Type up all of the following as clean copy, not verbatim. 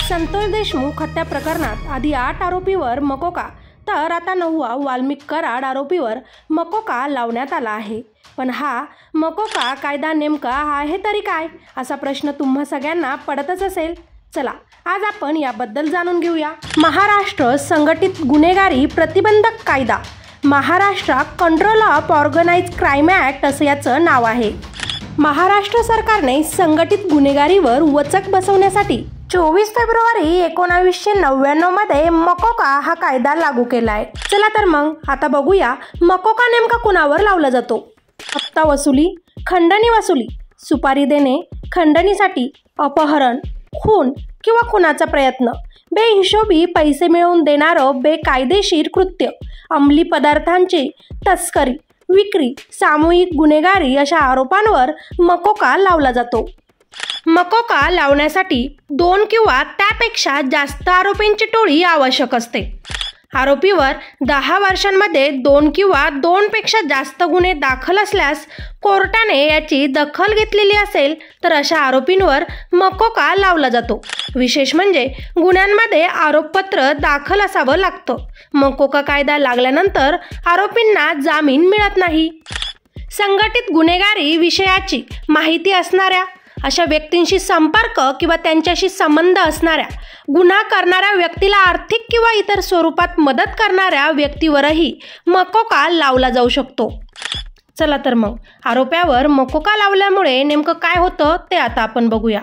संतोष देशमुख हत्या प्रकरणात आधी 8 आरोपीवर मकोका तर आता 9वा वाल्मिक कराड आरोपीवर मकोका लावण्यात आला आहे। पण हा मकोका कायदा नेमका आहे तरी काय असा प्रश्न तुम्हा सगळ्यांना पडतच असेल। चला आज आपण याबद्दल जाणून घेऊया। महाराष्ट्र संघटित गुन्हेगारी प्रतिबंधक कायदा, Maharashtra control of organised crime act असं याचं नाव आहे। महाराष्ट्र सरकारने संघटित गुन्हेगारीवर वचक बसवण्यासाठी 24 फेब्रुवारी 1999 मध्ये मकोका हा कायदा लागू केला आहे। चला तर मग आता बघूया मकोका नेमका कुणावर लावला जातो। हप्ता वसुली, खंडणी वसुली, सुपारी देणे, खंडणीसाठी, अपहरण, खून किंवा खुनाचा प्रयत्न, बेहिशोबी पैसे मिळवून देणारं बेकायदेशीर कृत्य, अंमली पदार्थांची तस्करी, विक्री, सामूहिक गुन्हेगारी अशा आरोपांवर मकोका लावला जातो। मकोका लावण्यासाठी 2 किंवा त्यापेक्षा जास्त आरोपींची टोळी आवश्यक असते। आरोपीवर 10 वर्षांमध्ये 2 किंवा 2 पेक्षा जास्त गुन्हे दाखल असल्यास कोर्टाने याची दखल घेतलेली असेल तर अशा आरोपींवर मकोका लावला जातो। विशेष म्हणजे गुन्ह्यांमध्ये आरोपपत्र दाखल असावं लागतं। मकोका कायदा लागल्यानंतर आरोपींना जामीन मिळत नाही। संघटित गुन्हेगारी विषयाची माहिती असणाऱ्या, अशा व्यक्तींशी संपर्क किंवा त्यांच्याशी संबंध असणाऱ्या, गुन्हा करणाऱ्या व्यक्तीला आर्थिक किंवा इतर स्वरूपात मदत करणाऱ्या व्यक्तीवरही मकोका लावला जाऊ शकतो। चला तर मग आरोप्यावर मकोका लावल्यामुळे नेमकं काय होतं ते आता आपण बघूया।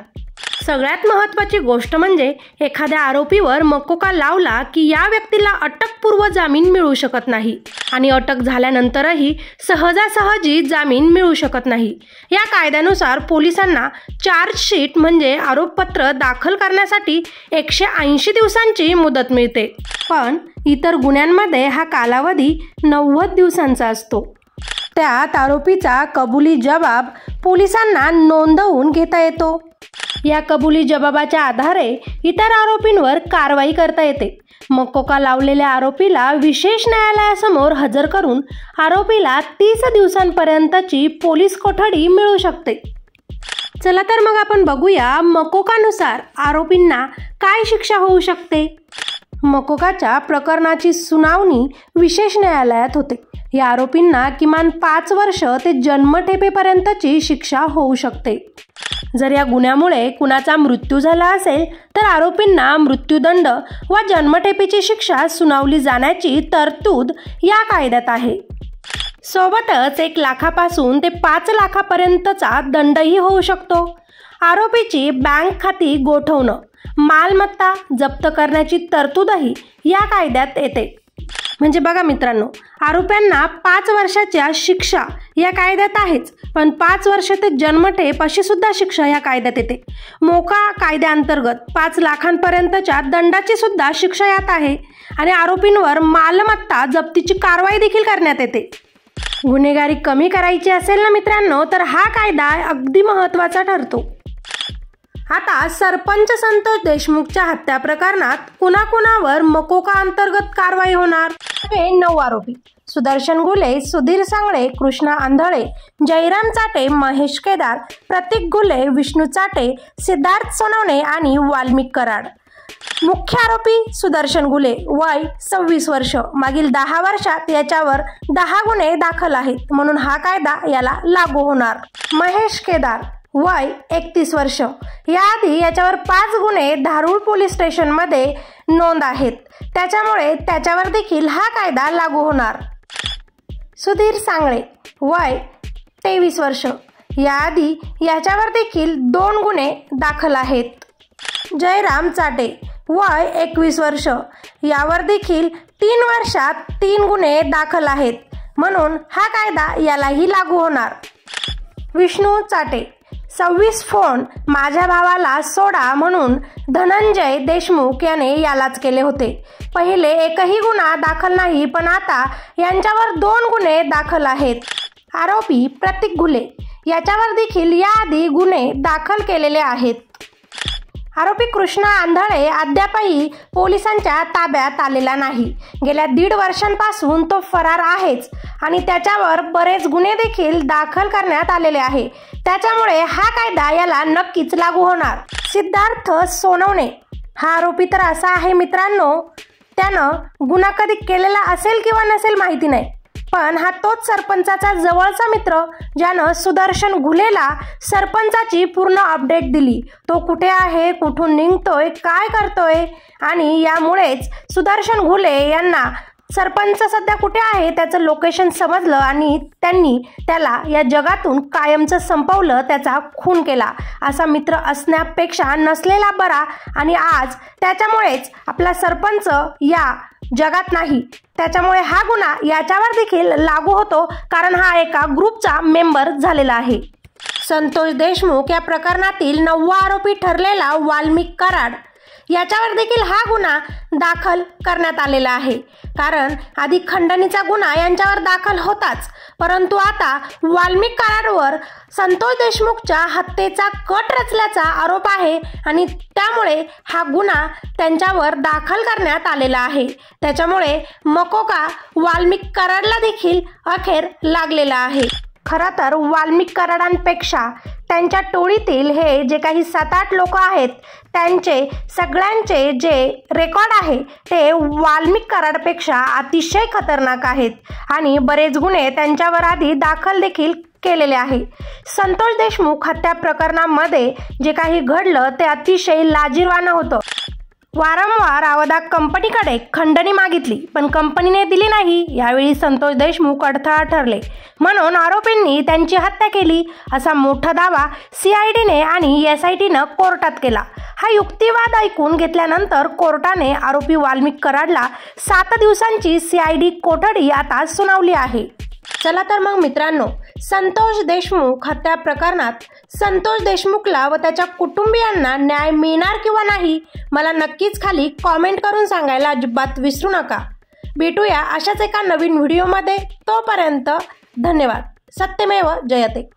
सगळ्यात महत्त्वाची गोष्ट म्हणजे एखाद्या आरोपीवर मकोका लावला की या व्यक्तीला अटकपूर्व जामीन मिळू शकत नाही आणि अटक झाल्यानंतरही सहजासहजी जामीन मिळू शकत नाही। या कायद्यानुसार पोलिसांना चार्जशीट म्हणजे आरोपपत्र दाखल करण्यासाठी 180 दिवसांची मुदत मिळते। पण इतर गुन्ह्यांमध्ये हा कालावधी 90 दिवसांचा असतो। त्यात आरोपीचा कबुली जबाब पोलिसांना नोंदवून घेता येतो। या कबुली जबाबाच्या आधारे इतर आरोपींवर कारवाई करता येते। मकोका लावलेल्या आरोपीला विशेष न्यायालयासमोर हजर करून आरोपीला 30 दिवसांपर्यंतची पोलीस कोठडी मिळू शकते। चला तर मग आपण बघूया मकोकानुसार आरोपींना काय शिक्षा होऊ शकते। मकोकाच्या प्रकरणाची सुनावणी विशेष न्यायालयात होते। या आरोपींना किमान 5 वर्ष ते जन्मठेपेपर्यंतची शिक्षा होऊ शकते। जर या गुन्ह्यामुळे कुणाचा मृत्यू झाला असेल तर आरोपींना मृत्यूदंड व जन्मठेपेची शिक्षा सुनावली जाण्याची तरतूद या कायद्यात आहे। सोबतच 1 लाखापासून ते 5 लाखापर्यंतचा दंडही होऊ शकतो। आरोपीची बँक खाती गोठवणं, मालमत्ता जप्त करण्याची तरतूदही या कायद्यात येते। म्हणजे बघा मित्रांनो, आरोप्यांना 5 वर्षाच्या शिक्षा या कायद्यात आहेच, पण 5 वर्ष ते जन्मठेप अशी सुद्धा शिक्षा या कायद्यात येते। मोका कायद्याअंतर्गत 5 लाखांपर्यंतच्या दंडाची सुद्धा शिक्षा यात आहे आणि आरोपींवर मालमत्ता जप्तीची कारवाई देखील करण्यात येते। गुन्हेगारी कमी करायची असेल ना मित्रांनो, तर हा कायदा अगदी महत्त्वाचा ठरतो। आता सरपंच संतोष देशमुखच्या हत्या प्रकरणात कुणाकुणावर मकोका अंतर्गत कारवाई होणार? 9 आरोपी: सुदर्शन गुले, सुधीर सांगळे, कृष्णा आंधळे, जयराम चाटे, महेश केदार, प्रतीक गुले, विष्णू चाटे, सिद्धार्थ सोनवणे आणि वाल्मिक कराड। मुख्य आरोपी सुदर्शन गुले, वय 26 वर्ष, मागील 10 वर्षात याच्यावर 10 गुन्हे दाखल आहेत म्हणून हा कायदा याला लागू होणार। महेश केदार, वय 31 वर्ष, याआधी याच्यावर 5 गुन्हे धारूर पोलीस स्टेशनमध्ये नोंद आहेत, त्याच्यामुळे त्याच्यावर देखील हा कायदा लागू होणार। सुधीर सांगळे, वय 23 वर्ष, याआधी याच्यावर देखील 2 गुन्हे दाखल आहेत। जयराम चाटे, वय 21 वर्ष, यावर देखील 3 वर्षात 3 गुन्हे दाखल आहेत म्हणून हा कायदा यालाही लागू होणार। विष्णू चाटे, 26 फोन माझ्या भावाला सोडा म्हणून धनंजय देशमुख याने यालाच केले होते। पहिले एकही गुन्हा दाखल नाही, पण आता यांच्यावर 2 गुन्हे दाखल आहेत। आरोपी प्रतीक गुले, याच्यावर देखील याआधी गुन्हे दाखल केलेले आहेत। आरोपी कृष्णा आंधळे अद्यापही पोलिसांच्या ताब्यात आलेला नाही। गेल्या 1.5 वर्षांपासून तो फरार आहेच आणि त्याच्यावर बरेच गुन्हे देखील दाखल करण्यात आलेले आहे, त्याच्यामुळे हा कायदा याला नक्कीच लागू होणार। सिद्धार्थ सोनवणे, हा आरोपी तर असा आहे मित्रांनो, त्यानं गुन्हा कधी केलेला असेल किंवा नसेल माहिती नाही, पण हा तोच सरपंचाचा जवळचा मित्र ज्यानं सुदर्शन घुलेला सरपंचाची पूर्ण अपडेट दिली. तो कुठे आहे, कुठून निघतोय, काय करतोय, आणि यामुळेच सुदर्शन घुले यांना सरपंच सध्या कुठे आहे त्याचं लोकेशन समजलं आणि त्यांनी त्याला या जगातून कायमचं संपवलं, त्याचा खून केला. असा मित्र असण्यापेक्षा नसलेला बरा. आणि आज त्याच्यामुळेच आपला सरपंच या जगात नाही, त्याच्यामुळे हा गुन्हा याच्यावर देखील लागू होतो, कारण हा एका ग्रुपचा मेंबर झालेला आहे. संतोष देशमुख या प्रकरणातील 9वा आरोपी ठरलेला वाल्मिक कराड याच्यावर देखील हा गुन्हा दाखल करण्यात आलेला आहे. कारण आधी खंडणीचा गुन्हा यांच्यावर दाखल होताच, परंतु आता वाल्मिक कराडवर संतोष देशमुखच्या हत्येचा कट रचल्याचा आरोप आहे आणि त्यामुळे हा गुन्हा त्यांच्यावर दाखल करण्यात आलेला आहे. त्याच्यामुळे मकोका वाल्मिक कराडला देखील अखेर लागलेला आहे. खरं तर वाल्मिक कराडांपेक्षा त्यांच्या टोळीतील हे जे काही 7-8 लोक आहेत त्यांचे सगळ्यांचे जे रेकॉर्ड आहे ते वाल्मिक कराडपेक्षा अतिशय खतरनाक आहेत आणि बरेच गुन्हे त्यांच्यावर आधी दाखल देखील केलेले आहे. संतोष देशमुख हत्या प्रकरणामध्ये जे काही घडलं ते अतिशय लाजिरवाणं होतं. वारंवार अवधा कंपनीकडे खंडणी मागितली, पण कंपनीने दिली नाही. यावेळी संतोष देशमुख अडथळा ठरले, म्हणून आरोपींनी त्यांची हत्या केली असा मोठा दावा CIDने आणि SITनं कोर्टात केला. हा युक्तिवाद ऐकून घेतल्यानंतर कोर्टाने आरोपी वाल्मिक कराडला 7 दिवसांची CID कोठडी आता सुनावली आहे. चला तर मग मित्रांनो, संतोष देशमुख हत्या प्रकरणात संतोष देशमुखला व त्याच्या कुटुंबियांना न्याय मिळणार किंवा नाही मला नक्कीच खाली कॉमेंट करून सांगायला अजिबात विसरू नका. भेटूया अशाच एका नवीन व्हिडिओमध्ये. तोपर्यंत धन्यवाद. सत्यमेव जयते.